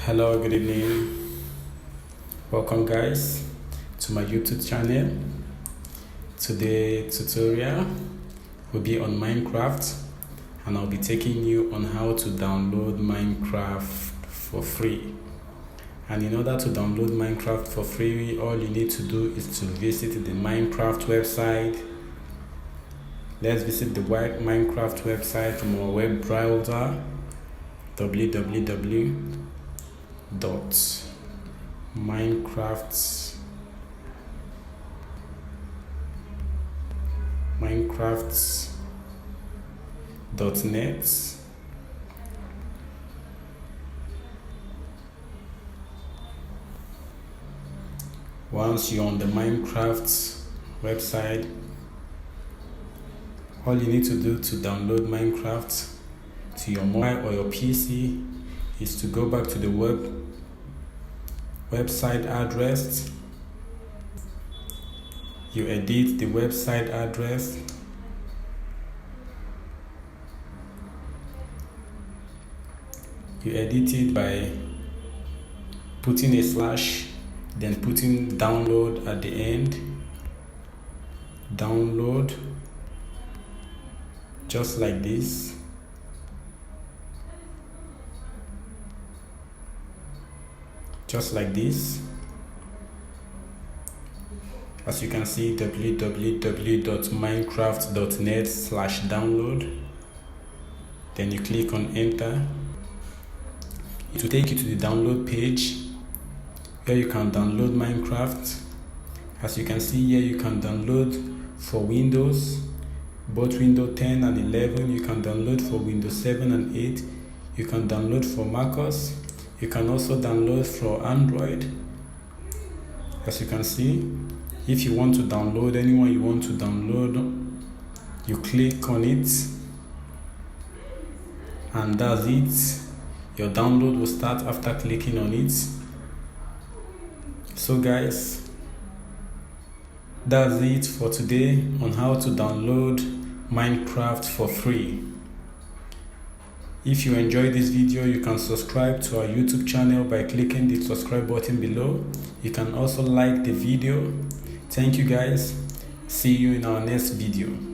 Hello, good evening. Welcome guys to my YouTube channel. Today's tutorial will be on Minecraft, and I'll be taking you on how to download Minecraft for free. And in order to download Minecraft for free, all you need to do is to visit the Minecraft website. Let's visit the Minecraft website from our web browser, minecraft.net. Once you're on the Minecraft website, all you need to do to download Minecraft to your mobile or your PC is to go back to the website address. You edit the website address. You edit it by putting a slash, then putting download at the end. Download, just like this. Just like this. As you can see, www.minecraft.net/download. Then you click on enter. It will take you to the download page where you can download Minecraft. As you can see here, you can download for Windows, both Windows 10 and 11. You can download for Windows 7 and 8. You can download for macOS. You can also download for Android. As you can see, if you want to download anyone you want to download, you click on it, and that's it. Your download will start after clicking on it. So guys, that's it for today on how to download Minecraft for free. If you enjoyed this video, you can subscribe to our YouTube channel by clicking the subscribe button below. You can also like the video. Thank you guys. See you in our next video.